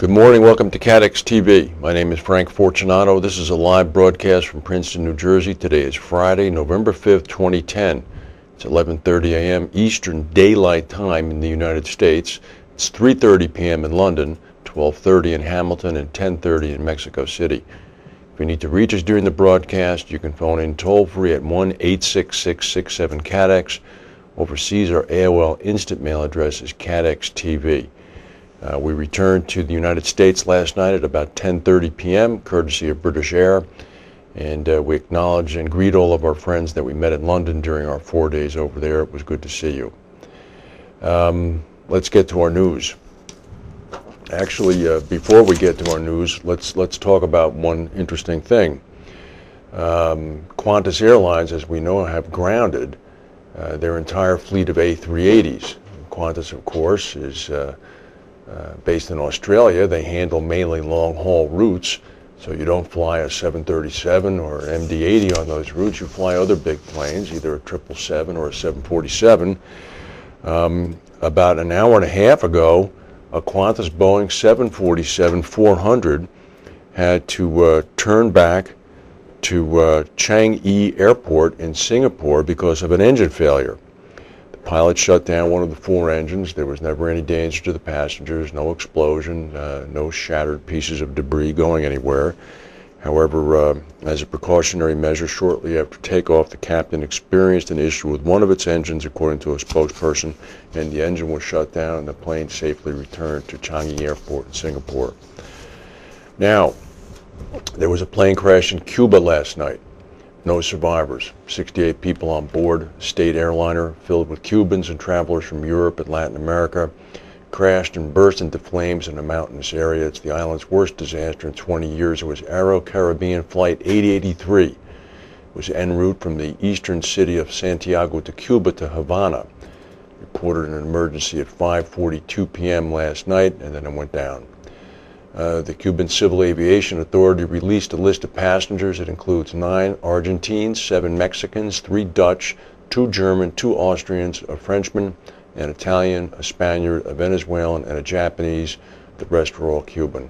Good morning, welcome to CATEX-TV. My name is Frank Fortunato. This is a live broadcast from Princeton, New Jersey. Today is Friday, November 5th, 2010. It's 11:30 a.m. Eastern Daylight Time in the United States. It's 3:30 p.m. in London, 12:30 in Hamilton, and 10:30 in Mexico City. If you need to reach us during the broadcast, you can phone in toll-free at 1-866-67-CATEX. Overseas, our AOL instant mail address is CATEX-TV. We returned to the United States last night at about 10:30 p.m., courtesy of British Air, and we acknowledge and greet all of our friends that we met in London during our 4 days over there. It was good to see you. Let's get to our news. Actually, before we get to our news, let's talk about one interesting thing. Qantas Airlines, as we know, have grounded their entire fleet of A380s. Qantas, of course, is based in Australia. They handle mainly long-haul routes, so you don't fly a 737 or MD-80 on those routes. You fly other big planes, either a 777 or a 747. About an hour and a half ago, a Qantas Boeing 747-400 had to turn back to Changi Airport in Singapore because of an engine failure. Pilot shut down one of the 4 engines. There was never any danger to the passengers, no explosion, no shattered pieces of debris going anywhere. However, as a precautionary measure, shortly after takeoff, the captain experienced an issue with one of its engines, according to a spokesperson, and the engine was shut down and the plane safely returned to Changi Airport in Singapore. Now, there was a plane crash in Cuba last night. No survivors. 68 people on board. State airliner filled with Cubans and travelers from Europe and Latin America crashed and burst into flames in a mountainous area. It's the island's worst disaster in 20 years. It was Aero Caribbean Flight 883. It was en route from the eastern city of Santiago de Cuba to Havana. Reported an emergency at 5:42 p.m. last night, and then it went down. The Cuban Civil Aviation Authority released a list of passengers. It includes 9 Argentines, 7 Mexicans, 3 Dutch, 2 German, 2 Austrians, a Frenchman, an Italian, a Spaniard, a Venezuelan, and a Japanese. The rest were all Cuban.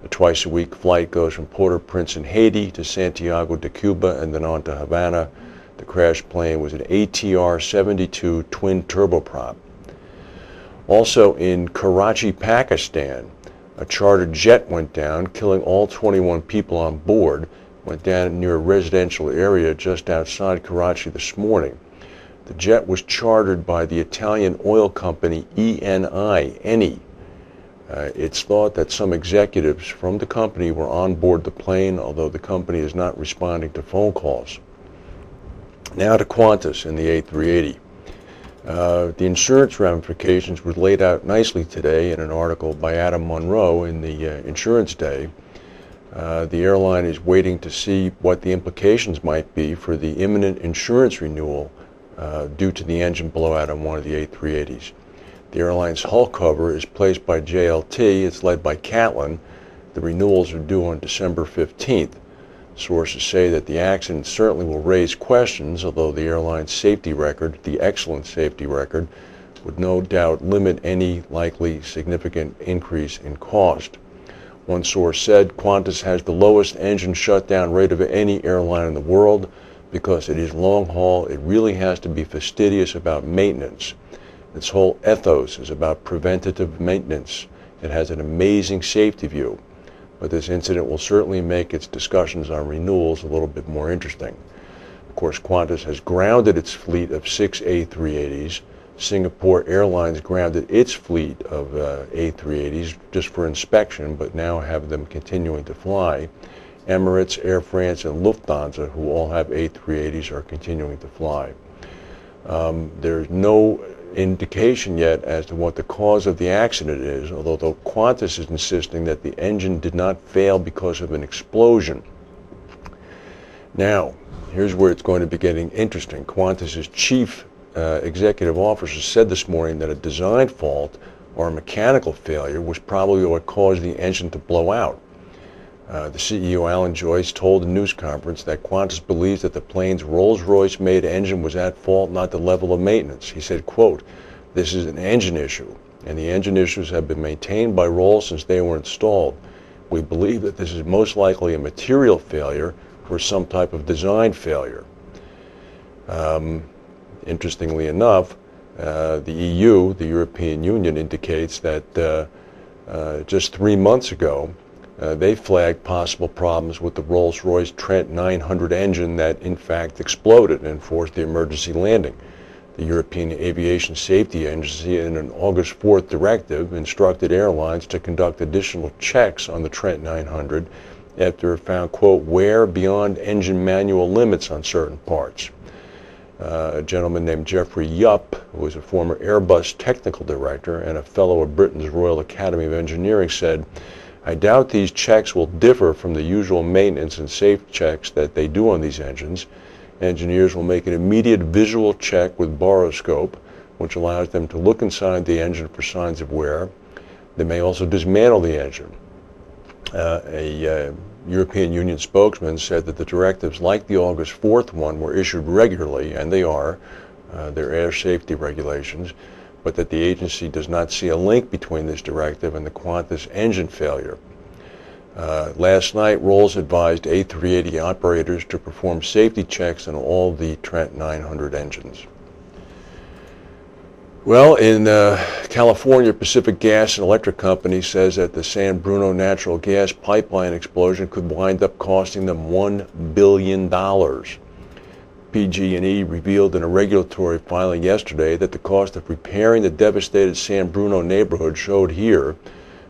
The twice-a-week flight goes from Port-au-Prince in Haiti to Santiago de Cuba and then on to Havana. The crash plane was an ATR-72 twin turboprop. Also in Karachi, Pakistan, a chartered jet went down, killing all 21 people on board. Went down near a residential area just outside Karachi this morning. The jet was chartered by the Italian oil company Eni. It's thought that some executives from the company were on board the plane, although the company is not responding to phone calls. Now to Qantas and the A380. The insurance ramifications were laid out nicely today in an article by Adam Monroe in the Insurance Day. The airline is waiting to see what the implications might be for the imminent insurance renewal due to the engine blowout on one of the A380s. The airline's hull cover is placed by JLT. It's led by Catlin. The renewals are due on December 15th. Sources say that the accident certainly will raise questions, although the airline's safety record, the excellent safety record, would no doubt limit any likely significant increase in cost. One source said Qantas has the lowest engine shutdown rate of any airline in the world. Because it is long haul, it really has to be fastidious about maintenance. Its whole ethos is about preventative maintenance. It has an amazing safety view. But this incident will certainly make its discussions on renewals a little bit more interesting. Of course, Qantas has grounded its fleet of 6 A380s. Singapore Airlines grounded its fleet of A380s just for inspection, but now have them continuing to fly. Emirates, Air France, and Lufthansa, who all have A380s, are continuing to fly. There's no indication yet as to what the cause of the accident is, although Qantas is insisting that the engine did not fail because of an explosion. Now, here's where it's going to be getting interesting. Qantas's chief executive officer said this morning that a design fault or a mechanical failure was probably what caused the engine to blow out. The CEO, Alan Joyce, told a news conference that Qantas believes that the plane's Rolls-Royce-made engine was at fault, not the level of maintenance. He said, quote, "This is an engine issue. and the engine issues have been maintained by Rolls since they were installed. We believe that this is most likely a material failure or some type of design failure. Interestingly enough, the EU, the European Union, indicates that just 3 months ago, they flagged possible problems with the Rolls-Royce Trent 900 engine that in fact exploded and forced the emergency landing. The European Aviation Safety Agency, in an August 4th directive, instructed airlines to conduct additional checks on the Trent 900 after it found, quote, wear beyond engine manual limits on certain parts. A gentleman named Jeffrey Yupp, who was a former Airbus technical director and a fellow of Britain's Royal Academy of Engineering, said, I doubt these checks will differ from the usual maintenance and safe checks that they do on these engines. Engineers will make an immediate visual check with borescope, which allows them to look inside the engine for signs of wear. They may also dismantle the engine. A European Union spokesman said that the directives, like the August 4th one, were issued regularly, and they are. They're air safety regulations, but that the agency does not see a link between this directive and the Qantas engine failure. Last night, Rolls advised A380 operators to perform safety checks on all the Trent 900 engines. Well, in California, Pacific Gas and Electric Company says that the San Bruno natural gas pipeline explosion could wind up costing them $1 billion. PG&E revealed in a regulatory filing yesterday that the cost of repairing the devastated San Bruno neighborhood showed here,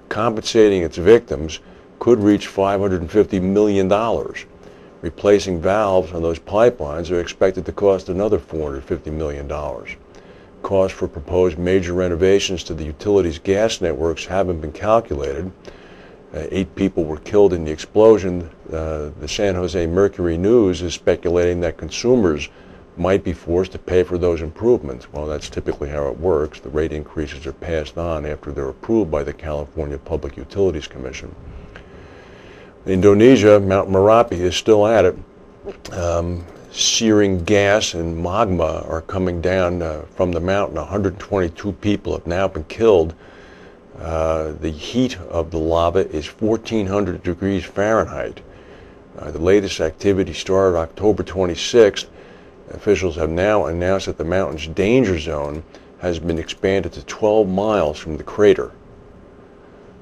compensating its victims, could reach $550 million. Replacing valves on those pipelines are expected to cost another $450 million. Costs for proposed major renovations to the utility's gas networks haven't been calculated. 8 people were killed in the explosion. The San Jose Mercury News is speculating that consumers might be forced to pay for those improvements. Well, that's typically how it works. The rate increases are passed on after they're approved by the California Public Utilities Commission. Indonesia, Mount Merapi is still at it. Searing gas and magma are coming down from the mountain. 122 people have now been killed. The heat of the lava is 1,400 degrees Fahrenheit. The latest activity started October 26th. Officials have now announced that the mountain's danger zone has been expanded to 12 miles from the crater.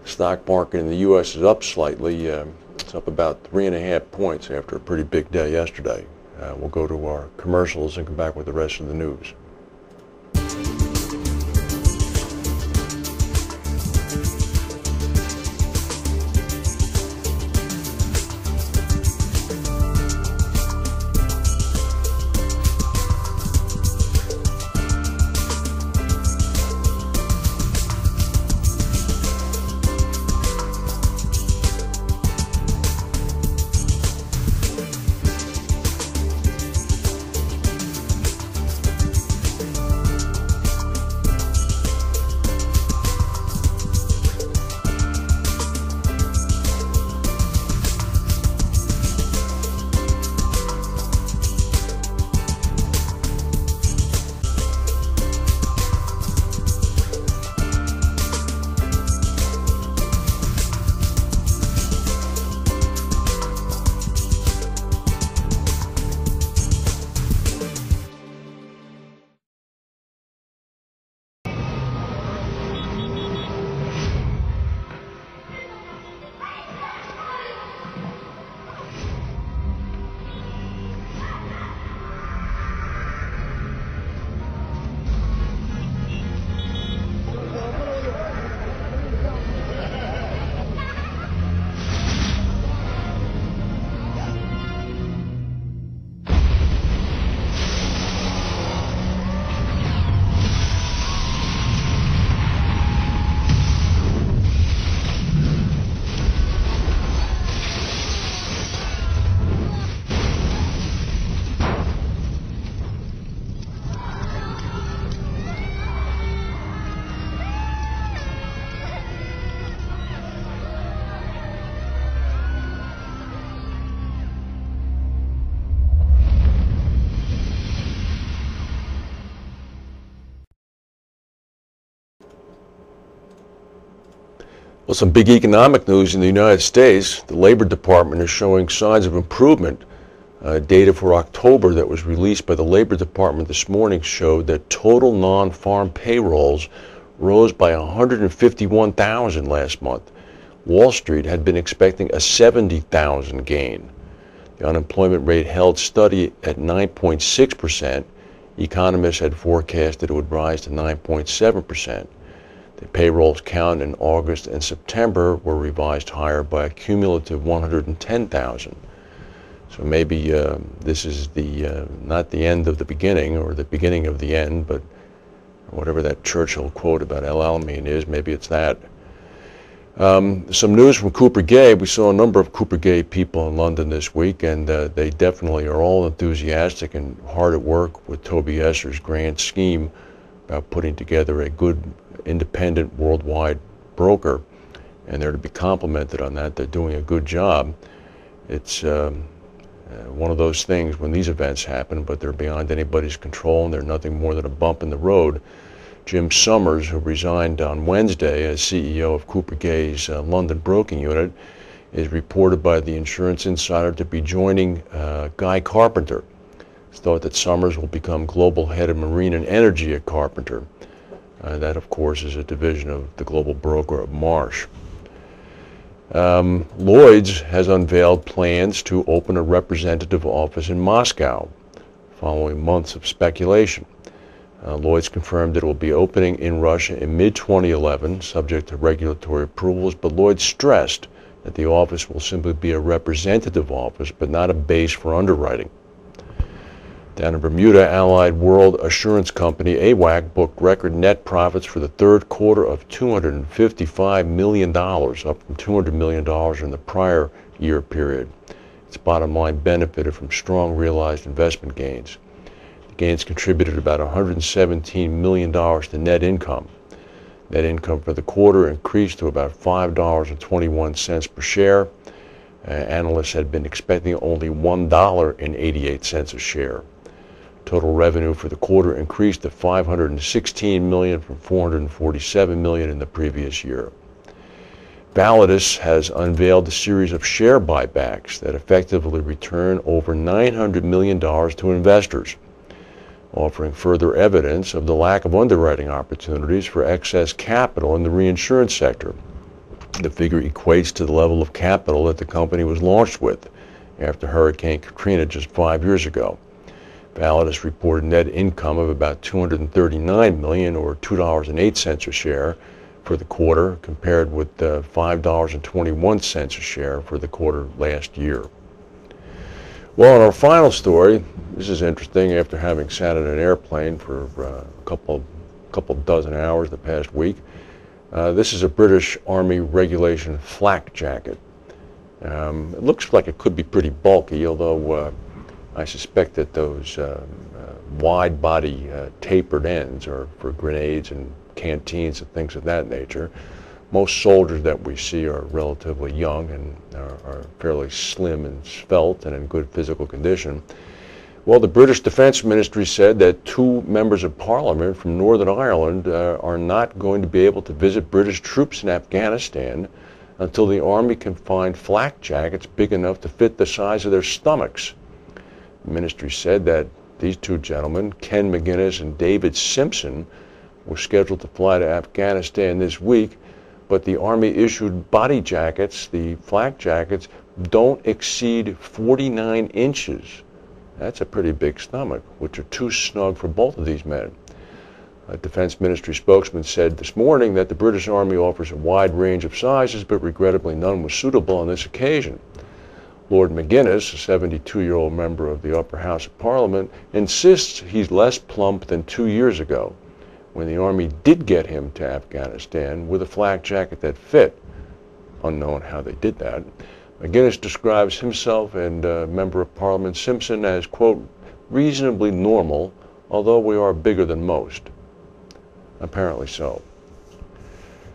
The stock market in the U.S. is up slightly. It's up about 3.5 points after a pretty big day yesterday. We'll go to our commercials and come back with the rest of the news. Well, some big economic news in the United States. The Labor Department is showing signs of improvement. Data for October that was released by the Labor Department this morning showed that total non-farm payrolls rose by 151,000 last month. Wall Street had been expecting a 70,000 gain. The unemployment rate held steady at 9.6%. Economists had forecasted it would rise to 9.7%. The payrolls count in August and September were revised higher by a cumulative 110,000. So maybe this is not the end of the beginning or the beginning of the end, but whatever that Churchill quote about El Alamein is, maybe it's that. Some news from Cooper Gay. We saw a number of Cooper Gay people in London this week, and they definitely are all enthusiastic and hard at work with Toby Esser's grand scheme about putting together a good independent worldwide broker, and they're to be complimented on that. They're doing a good job. It's one of those things when these events happen, but they're beyond anybody's control, and they're nothing more than a bump in the road. Jim Summers, who resigned on Wednesday as CEO of Cooper Gay's London broking unit, is reported by the Insurance Insider to be joining Guy Carpenter. It's thought that Summers will become global head of marine and energy at Carpenter. That, of course, is a division of the global broker of Marsh. Lloyd's has unveiled plans to open a representative office in Moscow following months of speculation. Lloyd's confirmed that it will be opening in Russia in mid-2011, subject to regulatory approvals, but Lloyd's stressed that the office will simply be a representative office, but not a base for underwriting. Down in Bermuda, Allied World Assurance Company, AWAC, booked record net profits for the third quarter of $255 million, up from $200 million in the prior year period. Its bottom line benefited from strong realized investment gains. The gains contributed about $117 million to net income. Net income for the quarter increased to about $5.21 per share. Analysts had been expecting only $1.88 a share. Total revenue for the quarter increased to $516 million from $447 million in the previous year. Validus has unveiled a series of share buybacks that effectively return over $900 million to investors, offering further evidence of the lack of underwriting opportunities for excess capital in the reinsurance sector. The figure equates to the level of capital that the company was launched with after Hurricane Katrina just 5 years ago. Validus reported net income of about $239 million, or $2.08 a share, for the quarter, compared with $5.21 a share for the quarter last year. Well, in our final story, this is interesting. After having sat in an airplane for a couple dozen hours the past week, this is a British Army regulation flak jacket. It looks like it could be pretty bulky, although I suspect that those wide body tapered ends are for grenades and canteens and things of that nature. Most soldiers that we see are relatively young and are fairly slim and svelte and in good physical condition. Well, the British Defence Ministry said that 2 members of Parliament from Northern Ireland are not going to be able to visit British troops in Afghanistan until the Army can find flak jackets big enough to fit the size of their stomachs. The ministry said that these 2 gentlemen, Ken McGuinness and David Simpson, were scheduled to fly to Afghanistan this week, but the Army issued body jackets, the flak jackets, don't exceed 49 inches. That's a pretty big stomach, which are too snug for both of these men. A Defense Ministry spokesman said this morning that the British Army offers a wide range of sizes, but regrettably none was suitable on this occasion. Lord McGuinness, a 72-year-old member of the upper house of Parliament, insists he's less plump than 2 years ago, when the Army did get him to Afghanistan with a flak jacket that fit. Unknown how they did that. McGuinness describes himself and Member of Parliament Simpson as, quote, reasonably normal, although we are bigger than most. Apparently so.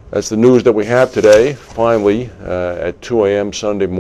That's the news that we have today. Finally, at 2 a.m. Sunday morning,